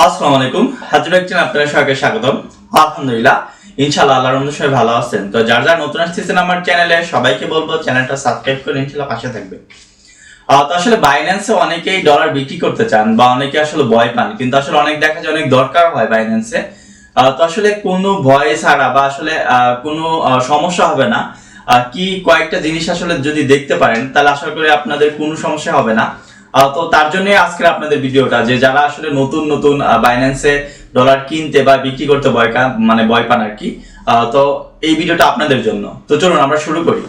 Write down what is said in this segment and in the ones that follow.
আসসালামু আলাইকুম। হাজির একজন আপনাদের সবাইকে স্বাগতম। আলহামদুলিল্লাহ, ইনশাআল্লাহ আল্লাহর রহমতে সবাই ভালো আছেন। তো যারা যারা নতুন আসতেছেন আমার চ্যানেলে, সবাইকে বলবো চ্যানেলটা সাবস্ক্রাইব করে ইনশাআল্লাহ পাশে থাকবে। তো আসলে বাইন্যান্সে অনেকেই ডলার বিক্রি করতে চান বা অনেকে আসলে ভয় পান, কিন্তু আসলে অনেক দেখা যায় অনেক দরকার হয় বাইন্যান্সে। তো আসলে কোনো ভয় ছাড়া বা আসলে কোনো সমস্যা হবে না। কি কয়েকটা জিনিস আসলে যদি দেখতে পারেন তাহলে আশা করি আপনাদের কোনো সমস্যা হবে না। তো তার জন্য আজকে আপনাদের ভিডিওটা, যে যারা আসলে নতুন নতুন বাইন্যান্সে ডলার কিনতে বা বিক্রি করতে ভয় পান আর কি। তো এই ভিডিওটা আপনাদের জন্য। তো চলুন আমরা শুরু করি।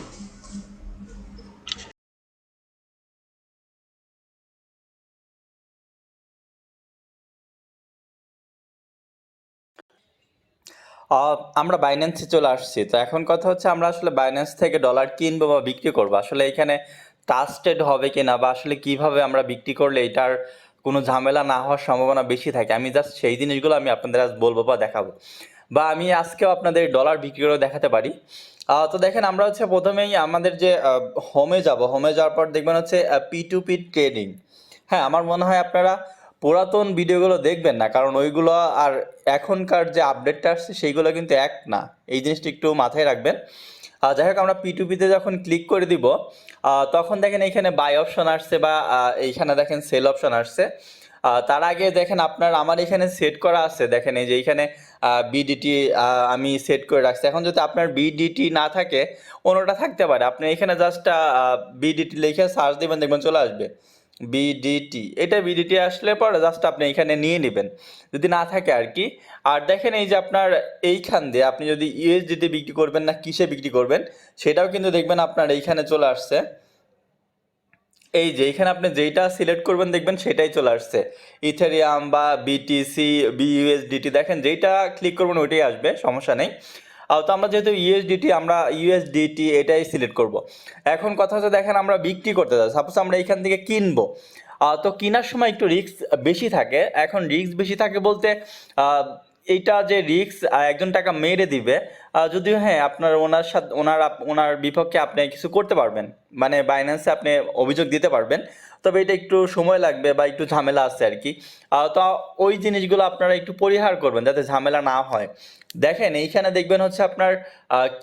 আমরা বাইন্যান্সে চলে আসছি। তো এখন কথা হচ্ছে আমরা আসলে বাইন্যান্স থেকে ডলার কিনবো বা বিক্রি করবো, আসলে এখানে ট্রাস্টেড হবে কিনা বা আসলে কিভাবে আমরা বিক্রি করলে এটার কোনো ঝামেলা না হওয়ার সম্ভাবনা বেশি থাকে, আমি জাস্ট সেই জিনিসগুলো আমি আপনাদের আজ বলবো বা দেখাবো, বা আমি আজকেও আপনাদের ডলার বিক্রি করে দেখাতে পারি। তো দেখেন, আমরা হচ্ছে প্রথমেই আমাদের যে হোমে যাব, হোমে যাওয়ার পর দেখবেন হচ্ছে P2P ট্রেডিং। হ্যাঁ, আমার মনে হয় আপনারা পুরাতন ভিডিওগুলো দেখবেন না, কারণ ওইগুলো আর এখনকার যে আপডেটটা আসছে সেইগুলো কিন্তু এক না। এই জিনিসটা একটু মাথায় রাখবেন। যাই হোক, আমরা P2P-তে যখন ক্লিক করে দিব, তখন দেখেন এইখানে বাই অপশন আসছে বা এইখানে দেখেন সেল অপশন আসছে। তার আগে দেখেন আমার এখানে সেট করা আছে, দেখেন এই যে এইখানে বিডিটি আমি সেট করে রাখছি। এখন যদি আপনার বিডিটি না থাকে, অন্যটা থাকতে পারে, আপনি এখানে জাস্ট বিডিটি লিখে সার্চ দিবেন, দেখবেন চলে আসবে বিডিটি। এটা বিডিটি আসলে পরে জাস্ট আপনি এখানে নিয়ে নেবেন যদি না থাকে আর কি। আর দেখেন এই যে আপনার এইখান দিয়ে আপনি যদি ইউএসডিটি বিক্রি করবেন না কিসে বিক্রি করবেন, সেটাও কিন্তু দেখবেন আপনার এইখানে চলে আসছে। এই যে এখানে আপনি যেইটা সিলেক্ট করবেন দেখবেন সেটাই চলে আসছে, ইথেরিয়াম বা বিটিসি, বিইউএসডিটি। দেখেন যেইটা ক্লিক করবেন ওইটাই আসবে, সমস্যা নেই। তো আমরা যেহেতু ইউএসডিটি, আমরা ইউএসডিটি এটাই সিলেক্ট করব। এখন কথা হচ্ছে, দেখেন আমরা বিক্রি করতে যাই, সাপোজ আমরা এইখান থেকে কিনবো। তো কেনার সময় একটু রিস্ক বেশি থাকে। এখন রিস্ক বেশি থাকে বলতে এইটা যে রিস্ক, একজন টাকা মেরে দিবে, যদিও হ্যাঁ আপনার ওনার সাথে ওনার বিপক্ষে আপনি কিছু করতে পারবেন, মানে বাইন্যান্সে আপনি অভিযোগ দিতে পারবেন, তবে এটা একটু সময় লাগবে বা একটু ঝামেলা আছে আর কি। তো ওই জিনিসগুলো আপনারা একটু পরিহার করবেন যাতে ঝামেলা না হয়। দেখেন এইখানে দেখবেন হচ্ছে আপনার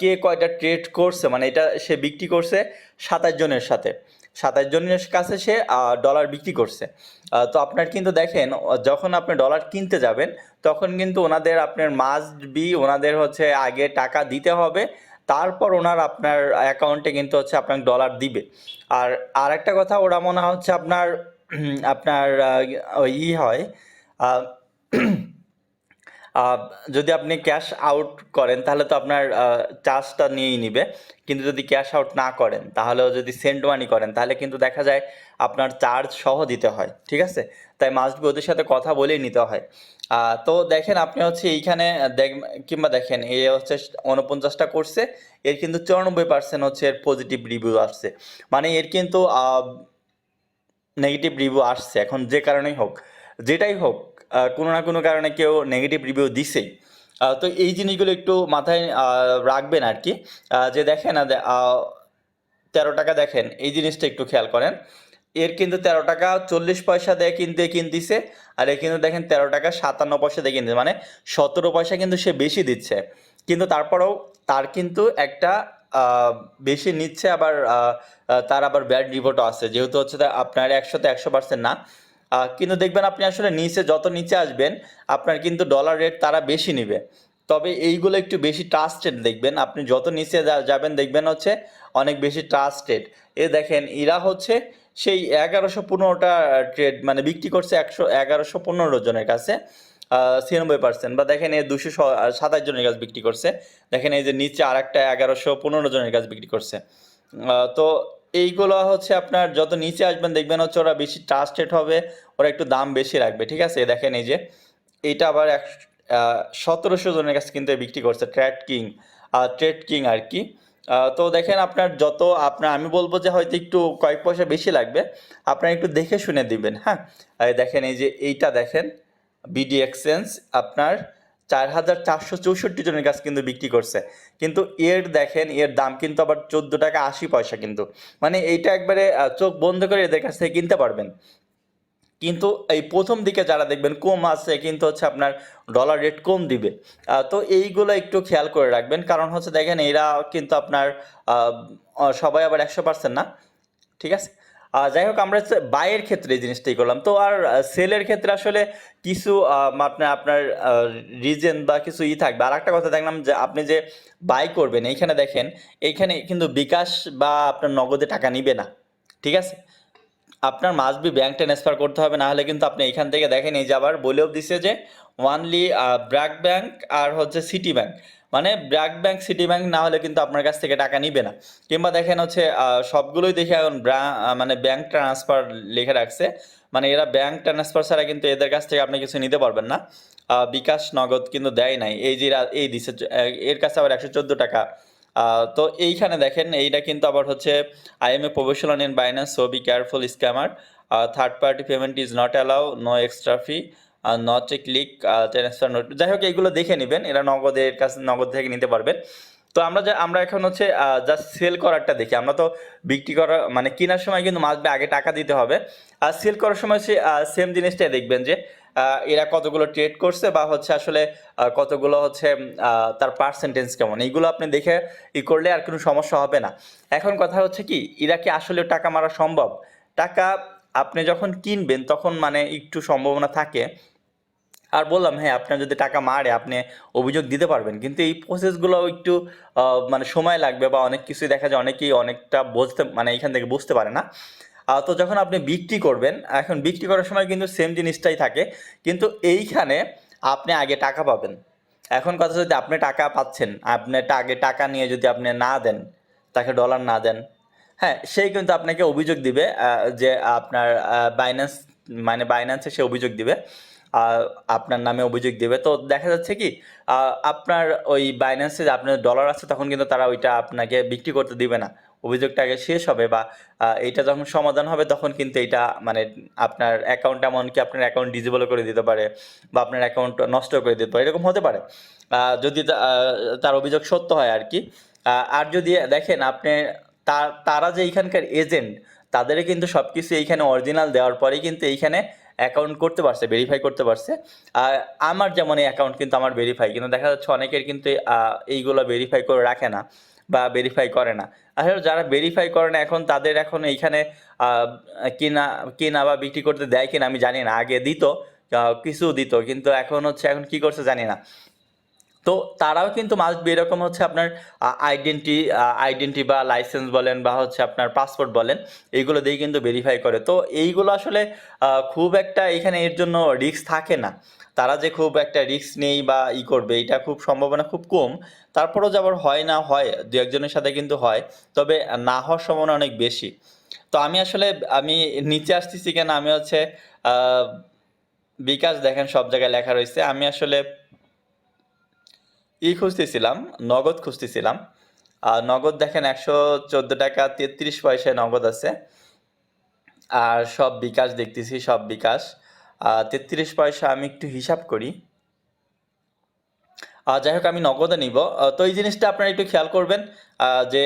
কে কয়টা ট্রেড করছে, মানে এটা সে বিক্রি করছে 27 জনের সাথে, 27 জনের কাছে সে ডলার বিক্রি করছে। তো আপনার কিন্তু দেখেন, যখন আপনি ডলার কিনতে যাবেন তখন কিন্তু ওনাদের আপনার মাস্ট বি ওনাদের হচ্ছে আগে টাকা দিতে হবে, তারপর আপনার অ্যাকাউন্টে কিন্তু হচ্ছে আপনার ডলার দিবে। আর আরেকটা কথা, ওরা মনে হচ্ছে আপনার আপনার ওই হয়, আহ, আহ, যদি আপনি ক্যাশ আউট করেন তাহলে তো আপনার চার্জটা নিয়েই নিবে, কিন্তু যদি ক্যাশ আউট না করেন, তাহলেও যদি সেন্ড মানি করেন তাহলে কিন্তু দেখা যায় আপনার চার্জ সহ দিতে হয়, ঠিক আছে? তাই মাস্ট বি ওদের সাথে কথা বলেই নিতে হয়। তো দেখেন আপনি হচ্ছে এইখানে কিংবা দেখেন এ হচ্ছে 49টা করছে, এর কিন্তু 94% হচ্ছে এর পজিটিভ রিভিউ আসছে, মানে এর কিন্তু নেগেটিভ রিভিউ আসছে। এখন যে কারণেই হোক, যেটাই হোক, কোনো না কোনো কারণে কেউ নেগেটিভ রিভিউ দিছেই। তো এই জিনিসগুলো একটু মাথায় রাখবেন আর কি। যে দেখেন 13 টাকা, দেখেন এই জিনিসটা একটু খেয়াল করেন, এর কিন্তু 13 টাকা 40 পয়সা দিয়ে কিনতেছে, আর এর কিন্তু দেখেন 13 টাকা 57 পয়সা দিয়ে কিনতেছে, মানে 17 পয়সা কিন্তু সে বেশি দিচ্ছে। কিন্তু তারপরেও তার কিন্তু একটা বেশি নিচ্ছে, আবার তার আবার ব্যাড রিপোর্টও আছে, যেহেতু হচ্ছে আপনার 100-তে 100% না। কিন্তু দেখবেন আপনি আসলে যত নিচে আসবেন আপনার কিন্তু ডলার রেট তারা বেশি নিবে। তবে এইগুলো একটু বেশি ট্রাস্টেড, দেখবেন আপনি যত নিচে যাবেন দেখবেন হচ্ছে অনেক বেশি ট্রাস্টেড। দেখেন এরা হচ্ছে সেই 1115টা ট্রেড মানে বিক্রি করছে 1115 জনের কাছে, 96%। বা দেখেন এই 227 জনের কাছে বিক্রি করছে, দেখেন এই যে নিচে আর একটা 1115 জনের কাছে বিক্রি করছে। তো এইগুলো হচ্ছে আপনার যত নিচে আসবেন দেখবেন হচ্ছে ওরা বেশি ট্রাস্টেড হবে, ওরা একটু দাম বেশি রাখবে, ঠিক আছে? দেখেন এই যে এইটা আবার 1700 জনের কাছে কিন্তু বিক্রি করছে, ট্রেড কিং আর কি। তো দেখেন আপনার যত আপনার, আমি বলবো যে হয়তো একটু কয়েক পয়সা বেশি লাগবে, আপনারা একটু দেখে শুনে দিবেন, হ্যাঁ। দেখেন এই যে এইটা দেখেন, বিডি এক্সচেঞ্জ আপনার 4464 জনের কাছে কিন্তু বিক্রি করছে, কিন্তু এর দেখেন এর দাম কিন্তু আবার 14 টাকা 80 পয়সা, কিন্তু মানে এইটা একবারে চোখ বন্ধ করে এদের কাছ থেকে কিনতে পারবেন। কিন্তু এই প্রথম দিকে যারা দেখবেন কম আছে কিন্তু হচ্ছে আপনার ডলার রেট কম দিবে। তো এইগুলো একটু খেয়াল করে রাখবেন, কারণ হচ্ছে দেখেন এরা কিন্তু আপনার আহ, সবাই আবার 100% না, ঠিক আছে। যাই হোক, আমরা বাইয়ের ক্ষেত্রে এই জিনিসটাই করলাম। তো আর সেলের ক্ষেত্রে আসলে কিছু আপনার আপনার রিজন বা কিছু থাকবে। আর একটা কথা দেখলাম যে আপনি যে বাই করবেন এইখানে দেখেন, এইখানে কিন্তু বিকাশ বা আপনার নগদে টাকা নিবে না, ঠিক আছে। আপনার মাস্ট বি ব্যাংক ট্রান্সফার করতে হবে, না হলে কিন্তু আপনি এখান থেকে দেখেন এই যে আবার বলেও দিছে যে ওয়ানলি ব্র্যাক ব্যাংক আর হচ্ছে সিটি ব্যাংক, মানে ব্র্যাক ব্যাংক সিটি ব্যাংক না হলে কিন্তু আপনার কাছ থেকে টাকা নিবে না। কিংবা দেখেন হচ্ছে সবগুলোই দেখে এখন মানে ব্যাংক ট্রান্সফার লিখে রাখছে, মানে এরা ব্যাংক ট্রান্সফার ছাড়া কিন্তু এদের কাছ থেকে আপনি কিছু নিতে পারবেন না। বিকাশ নগদ কিন্তু দেয় নাই, এই যে এই দিছে এর কাছে আবার 114 টাকা। তো এইখানে দেখেন এইটা কিন্তু আবার হচ্ছে I am a professional in Binance so be careful scammer, third party payment is not allow, no extra fee, not a click transfer note. যাই হোক এইগুলো দেখে নেবেন, এরা নগদের কাছে নগদ থেকে নিতে পারবেন। তো আমরা এখন হচ্ছে জাস্ট সেল করারটা দেখি। আমরা তো বিক্রি করা মানে কেনার সময় কিন্তু মাসবে আগে টাকা দিতে হবে, আর সেল করার সময় সে সেম জিনিসটাই দেখবেন যে এরা কতগুলো ট্রেড করছে বা হচ্ছে আসলে কতগুলো হচ্ছে তার পার্সেন্টেজ কেমন, এইগুলো আপনি দেখে করলে আর কোনো সমস্যা হবে না। এখন কথা হচ্ছে কি, এরা কি আসলে টাকা মারা সম্ভব? টাকা আপনি যখন কিনবেন তখন মানে একটু সম্ভাবনা থাকে। আর বললাম হ্যাঁ, আপনার যদি টাকা মারে আপনি অভিযোগ দিতে পারবেন, কিন্তু এই প্রসেসগুলো একটু মানে সময় লাগবে, বা অনেক কিছুই দেখা যায় অনেকেই অনেকটা বুঝতে মানে এখান থেকে বুঝতে পারে না। তো যখন আপনি বিক্রি করবেন, এখন বিক্রি করার সময় কিন্তু সেম জিনিসটাই থাকে, কিন্তু এইখানে আপনি আগে টাকা পাবেন। এখন কথা, যদি আপনি টাকা পাচ্ছেন, আপনি আগে টাকা নিয়ে যদি আপনি না দেন, তাকে ডলার না দেন, হ্যাঁ, সেই কিন্তু আপনাকে অভিযোগ দিবে যে আপনার বাইন্যান্স মানে বাইন্যান্সে সে অভিযোগ দিবে, আহ, আপনার নামে অভিযোগ দিবে। তো দেখা যাচ্ছে কি আপনার ওই বাইন্যান্সে যে আপনার ডলার আছে তখন কিন্তু তারা ওইটা আপনাকে বিক্রি করতে দিবে না। অভিযোগটা আগে শেষ হবে, বা এইটা যখন সমাধান হবে তখন কিন্তু এইটা মানে আপনার অ্যাকাউন্ট, এমনকি আপনার অ্যাকাউন্ট ডিজেবল করে দিতে পারে বা আপনার অ্যাকাউন্ট নষ্ট করে দিতে পারে, এরকম হতে পারে যদি তার অভিযোগ সত্য হয় আর কি। আর যদি দেখেন আপনি তারা যে এইখানকার এজেন্ট, তাদের কিন্তু সব কিছু এইখানে অরিজিনাল দেওয়ার পরেই কিন্তু এইখানে অ্যাকাউন্ট করতে পারছে, ভেরিফাই করতে পারছে। আর আমার যেমন এই অ্যাকাউন্ট কিন্তু আমার ভেরিফাই, কিন্তু দেখা যাচ্ছে অনেকের কিন্তু এইগুলো ভেরিফাই করে রাখে না বা ভেরিফাই করে না। আসলে যারা ভেরিফাই করে না এখন তাদের এখন এইখানে আহ, কিনা কিনা বা বিক্রি করতে দেয় কিনা আমি জানি না। আগে দিত, কিছু দিত, কিন্তু এখন কি করছে জানি না। তো তারাও কিন্তু মাস্ট বি এরকম হচ্ছে আপনার আইডেন্টি বা লাইসেন্স বলেন বা হচ্ছে আপনার পাসপোর্ট বলেন, এইগুলো দিয়ে কিন্তু ভেরিফাই করে। তো এইগুলো আসলে খুব একটা এখানে এর জন্য রিস্ক থাকে না। তারা যে খুব একটা রিস্ক নেই বা করবে, এটা খুব সম্ভাবনা খুব কম। তারপরেও যে আবার হয় না, হয় দু একজনের সাথে কিন্তু হয়, তবে না হওয়ার সম্ভাবনা অনেক বেশি। তো আমি নিচে আসতেছি কেন, আমি হচ্ছে আহ, বিকাশ দেখেন সব জায়গায় লেখা রয়েছে, আমি আসলে খুঁজতেছিলাম, নগদ খুঁজতেছিলাম। নগদ দেখেন 114 টাকা 33 পয়সায় নগদ আছে। আর সব বিকাশ দেখতেছি, সব বিকাশ 33 পয়সা। আমি একটু হিসাব করি। যাই হোক, আমি নগদে নিব। তো এই জিনিসটা আপনারা একটু খেয়াল করবেন যে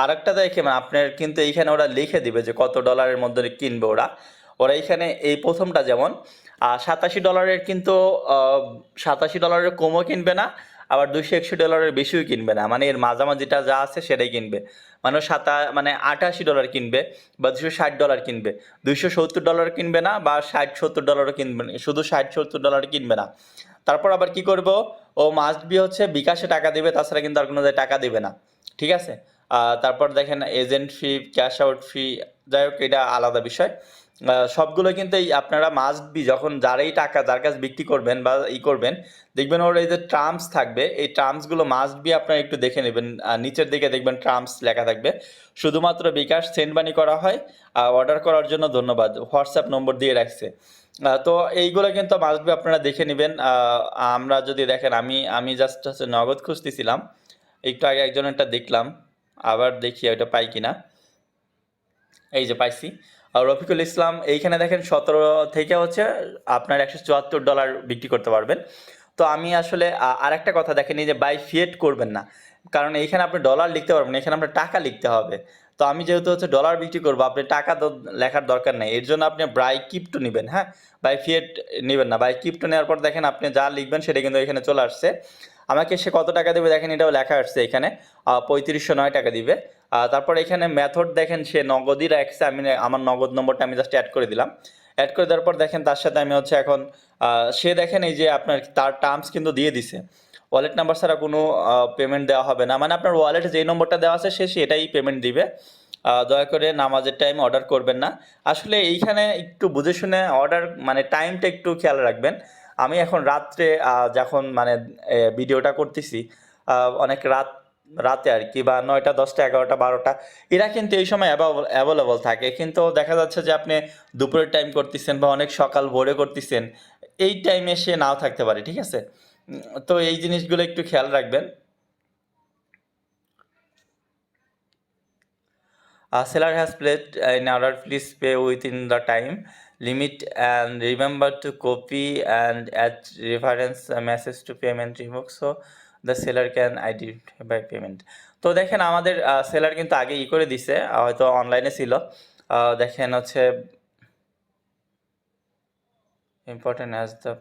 আরেকটা দেখে মানে আপনার কিন্তু এইখানে ওরা লিখে দিবে যে কত ডলারের মধ্যে কিনবে ওরা। ওরা এইখানে এই প্রথমটা যেমন $87 কিন্তু $87 কমও কিনবে না, আবার $261 বেশিও কিনবে না, মানে এর মাঝামাঝিটা যা আছে সেটাই কিনবে। মানে মানে $88 কিনবে বা $260 কিনবে, $270 কিনবে না, বা 60-70 ডলারও কিনবে না, শুধু 60-70 ডলার কিনবে না। তারপর আবার কি করব, ও মাস্ট বি হচ্ছে বিকাশে টাকা দিবে, তাছাড়া কিন্তু আর কোনো জায়গায় টাকা দিবে না, ঠিক আছে। তারপর দেখেন এজেন্ট ফি, ক্যাশ আউট ফি, যাই হোক এটা আলাদা বিষয়। সবগুলো কিন্তু এই আপনারা মাস্ট বি যখন যার কাছে বিক্রি করবেন বা করবেন, দেখবেন ওর এই যে টার্মস থাকবে, এই টার্মসগুলো মাস্ট বি আপনারা একটু দেখে নেবেন। নিচের দিকে দেখবেন টার্মস লেখা থাকবে, শুধুমাত্র বিকাশ সেন্ড মানি করা হয়, অর্ডার করার জন্য ধন্যবাদ, হোয়াটসঅ্যাপ নম্বর দিয়ে রাখছে। তো এইগুলো কিন্তু মাস্ট বি আপনারা দেখে নেবেন। আমরা যদি দেখেন, আমি জাস্ট হচ্ছে নগদ খুঁজতেছিলাম, একটু আগে একজনেরটা দেখলাম, আবার দেখি ওটা পাই কিনা। এই যে পাইছি। আর রফিকুল ইসলাম এইখানে দেখেন 17 থেকে হচ্ছে আপনার $174 বিক্রি করতে পারবেন। তো আমি আসলে আর একটা কথা দেখেন, এই যে বাই ফিয়েট করবেন না, কারণ এইখানে আপনি ডলার লিখতে পারবেন না, এখানে আপনার টাকা লিখতে হবে। তো তো আমি যেহেতু হচ্ছে ডলার বিক্রি করবো, আপনি টাকা তো লেখার দরকার নেই, এর জন্য আপনি বাই ক্রিপ্টো নেবেন। হ্যাঁ, বাই ফিয়েট নেবেন না, বাই ক্রিপ্টো নেওয়ার পর দেখেন আপনি যা লিখবেন সেটা কিন্তু এখানে চলে আসছে। আমাকে সে কত টাকা দেবে দেখেন, এটাও লেখা আসছে এখানে, 3509 টাকা দিবে। তারপর এখানে মেথড দেখেন সে নগদই রাখছে, আমি আমার নগদ নম্বরটা আমি জাস্ট অ্যাড করে দিলাম। অ্যাড করে দেওয়ার পর দেখেন তার সাথে আমি হচ্ছে এখন সে দেখেন এই যে আপনার তার টার্মস কিন্তু দিয়ে দিছে, ওয়ালেট নাম্বার ছাড়া কোনো পেমেন্ট দেওয়া হবে না, মানে আপনার ওয়ালেটে যেই নম্বরটা দেওয়া আছে সে সেটাই পেমেন্ট দিবে। দয়া করে নামাজের টাইম অর্ডার করবেন না। আসলে এইখানে একটু বুঝে শুনে অর্ডার, মানে টাইমটা একটু খেয়াল রাখবেন। আমি এখন রাত্রে যখন মানে ভিডিওটা করতেছি, অনেক রাতে আর কি, বা 9টা 10টা 11টা 12টা, এরা কিন্তু এই সময় অ্যাভেলেবল থাকে, কিন্তু দেখা যাচ্ছে যে আপনি দুপুরের টাইম করতেছেন বা অনেক সকাল ভোরে করতেছেন, এই টাইমে সে নাও থাকতে পারে, ঠিক আছে? তো এই জিনিসগুলো একটু খেয়াল রাখবেন। Seller has placed an order, please pay within the time limit and remember to copy and add reference message to payment inbox so the seller can identify payment. তো দেখেন আমাদের সেলার কিন্তু আগে করে দিছে, হয়তো অনলাইনে ছিল। দেখেন হচ্ছে ইম্পর্টেন্ট অ্যাজ দ্য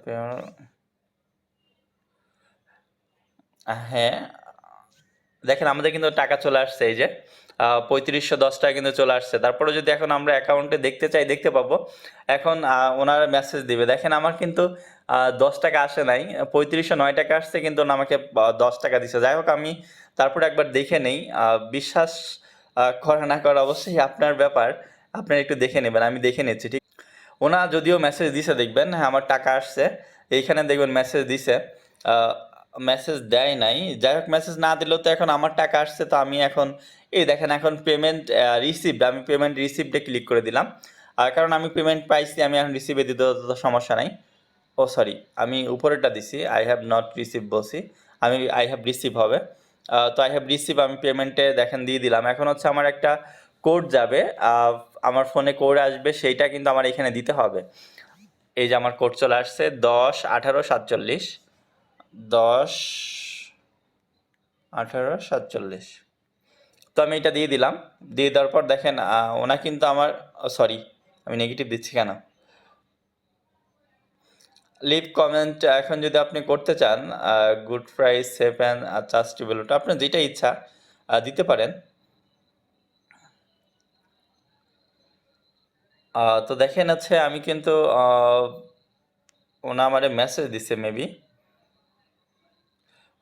হ্যাঁ, দেখেন আমাদের কিন্তু টাকা চলে আসছে, এই যে 3510 টাকা কিন্তু চলে আসছে। তারপরে যদি এখন আমরা অ্যাকাউন্টে দেখতে চাই দেখতে পাবো। এখন ওনারা মেসেজ দিবে, দেখেন আমার কিন্তু 10 টাকা আসে নাই, 3509 টাকা আসছে, কিন্তু ওনা আমাকে 10 টাকা দিছে। যাই হোক, আমি তারপরে একবার দেখে নেই, বিশ্বাস করা না করা অবশ্যই আপনার ব্যাপার, আপনারা একটু দেখে নেবেন, আমি দেখে নিচ্ছি, ঠিক। ওনা যদিও মেসেজ দিছে দেখবেন, হ্যাঁ আমার টাকা আসছে, এইখানে দেখবেন মেসেজ দিছে, মেসেজ দেয় নাই। যাই হোক, মেসেজ না দিলেও তো এখন আমার টাকা আসছে, তো আমি এখন এই দেখেন এখন পেমেন্ট রিসিভড, আমি পেমেন্ট রিসিভডে ক্লিক করে দিলাম, কারণ আমি পেমেন্ট পাইছি, আমি এখন রিসিভে দিতে তো সমস্যা নাই। ও সরি, আমি উপরেরটা দিছি, আই হ্যাভ নট রিসিভ বলছি, আমি আই হ্যাভ রিসিভ হবে। তো আই হ্যাভ রিসিভ আমি পেমেন্টে দেখেন দিয়ে দিলাম। এখন হচ্ছে আমার একটা কোড যাবে, আমার ফোনে কোড আসবে, সেইটা কিন্তু আমার এখানে দিতে হবে। এই যে আমার কোড চলে আসছে 10 18 47, 10 18 47। তো আমি এটা দিয়ে দিলাম। দিয়ে দেওয়ার পর দেখেন ওনা কিন্তু আমার, সরি আমি নেগেটিভ দিচ্ছি কেন, লিভ কমেন্ট এখন যদি আপনি করতে চান, good price save and trustable, ওটা আপনার যেটা ইচ্ছা দিতে পারেন। তো দেখেন হচ্ছে আমি কিন্তু ওনা আমারে মেসেজ দিছে মেবি,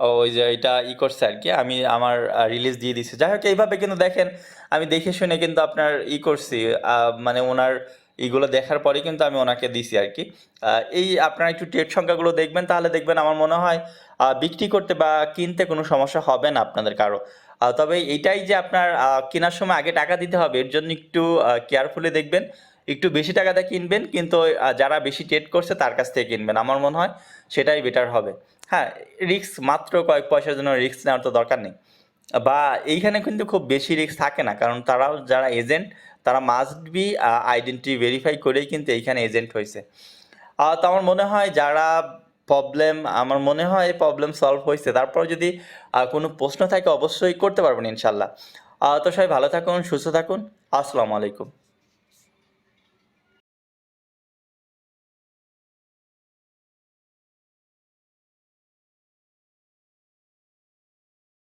ওই যে এটা করছে আর কি, আমি আমার রিলিজ দিয়ে দিছি। যাই হোক, এইভাবে কিন্তু দেখেন আমি দেখে শুনে কিন্তু আপনার করছি, মানে ওনার এইগুলো দেখার পরে কিন্তু আমি ওনাকে দিছি আর কি। এই আপনারা একটু ট্রেড সংখ্যাগুলো দেখবেন, তাহলে দেখবেন আমার মনে হয় বিক্রি করতে বা কিনতে কোনো সমস্যা হবে না আপনাদের কারো। তবে এইটাই যে আপনার কেনার সময় আগে টাকা দিতে হবে, এর জন্য একটু কেয়ারফুলি দেখবেন, একটু বেশি টাকাতে কিনবেন, কিন্তু যারা বেশি ট্রেড করছে তার কাছ থেকে কিনবেন, আমার মনে হয় সেটাই বেটার হবে। হ্যাঁ, রিস্ক মাত্র কয়েক পয়সার জন্য রিস্ক নেওয়ার তো দরকার নেই, বা এইখানে কিন্তু খুব বেশি রিস্ক থাকে না, কারণ তারাও যারা এজেন্ট তারা মাস্ট বি আইডেন্টি ভেরিফাই করেই কিন্তু এইখানে এজেন্ট হয়েছে। তো আমার মনে হয় যারা আমার মনে হয় প্রবলেম সলভ হয়েছে। তারপর যদি কোনো প্রশ্ন থাকে অবশ্যই করতে পারবেন ইনশাল্লাহ। তো সবাই ভালো থাকুন, সুস্থ থাকুন, আসসালামু আলাইকুম।